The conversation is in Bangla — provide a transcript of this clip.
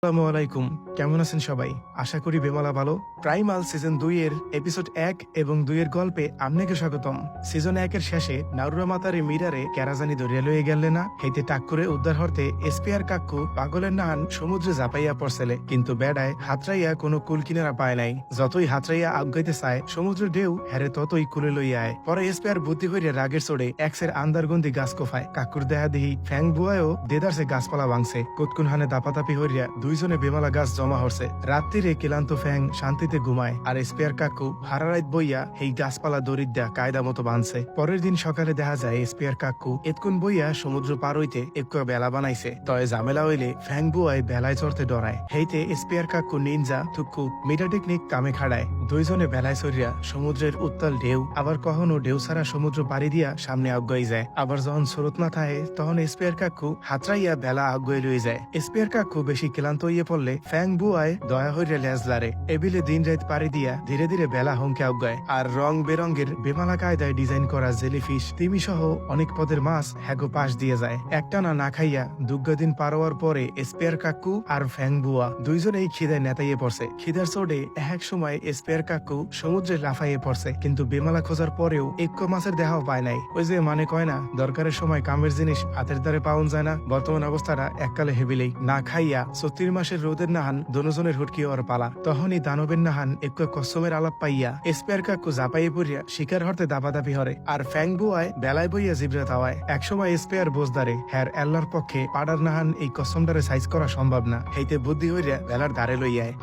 আসসালামু আলাইকুম, কেমন আছেন সবাই? আশা করি বেমালা ভালো। প্রাইমাল সিজন 2 এর এপিসোড 1 এবং 2 এর গল্পে আপনাকে স্বাগতম। সিজন 1 এর শেষে নারুরা মাতারে মিরারে ক্যারাজানি ধরিয়া লইয়া গেলে না হেইতে টাক করে উদ্ধার হরতে এসপিআর কাক্কু পাগলের নাহান সমুদ্রে ঝাপাইয়া পড়ছেলে, কিন্তু বেড়ায় হাতরাইয়া কোনো কুল কিনারা পায় নাই। যতই হাতরাইয়া আগাইতে চায় সমুদ্রের ঢেউ হেরে ততই কুলে লইয়া আয়। পরে এসপিআর বুদ্ধি করিয়া রাগের চড়ে এক্সের আন্দারগন্দি গাছ কোফায়। কাকুর দেহা দেহি ফ্যাং বুয়ায়ও দেদারসে গাছপালা ভাঙছে। কুতকুন হানে দাপাতাপি হইয়া দুইজনে বেমালা গাছ জমা হরছে। রাত্রিরে ক্লান্ত ফ্যাং শান্তিতে ঘুমায়, আর এসপিআর কাকু হারারাইত বইয়া এই গাছপালা দড়ির দেয়া কায়দা মতো বাঁধছে। পরের দিন সকালে দেখা যায় এসপিআর কাকু এতকুন বইয়া সমুদ্র পার হইতে একটু বেলা বানাইছে। তয় ঝামেলা হইলে ফ্যাং বুয়ায় বেলায় চড়তে ডরায়। হেইতে এসপিআর কাকু নিনজা থুকু মিটা টেকনিক কামে খাড়ায়। দুইজনে বেলায় চড়িয়া সমুদ্রের উত্তাল ঢেউ আবার কখনো ঢেউ ছাড়া সমুদ্র পাড়ি দিয়া সামনে আগাই যায়। আবার যখন স্রোত না থাকে তখন এসপিআর কাকু হাতরাইয়া বেলা আগাই লয়ে যায়। এসপিআর কাকু বেশি ক্লান্ত হইয়ে পড়লে ফ্যাং বুয়ায় দয়া হইয়া লেজ লারে। এবিলে দিন রাত পাড়ি দিয়া ধীরে ধীরে বেলা হংকে আগায়। আর রং বেরঙ্গের বেমালা কায়দায় ডিজাইন করা জেলিফিশ তিমি সহ অনেক পদের মাছ হ্যাগো পাশ দিয়ে যায়। একটানা না খাইয়া দুগ্গা দিন পার হওয়ার পরে এসপিআর কাকু আর ফ্যাং বুয়া দুইজনেই খিদায় নেতাইয়ে পড়ছে। খিদার চোটে এক সময় এসপিআর কাকু সমুদ্রে লাফাইয়ে পড়ছে, কিন্তু বেমালা খোঁজার পরেও এক মাছের দেখাও পায় নাই। ওই যে মানে কয় না, দরকারের সময় কামের জিনিস হাতের দ্বারে পাওন যায় না। বর্তমান অবস্থাটা এককালে হেবিলেই না খাইয়া 34 মাসের রোদের নাহান দনুজনের হুটকি ওর পালা। তখনই দানবের নাহান একটু কসমের আলাপ পাইয়া এসপিআর কাকু জাপাইয়ে পড়িয়া শিকার হরতে দাপাদাপি হরে। আর ফ্যাং বুয়ায় বেলায় বইয়া জিব্রা তাওয়ায়। একসময় এসপিআর বোঝদারে হ্যার এল্লার পক্ষে পাড়ার নাহান এই কসমটারে সাইজ করা সম্ভব না। হেইতে বুদ্ধি হইয়া বেলার ধারে লইয়ায়।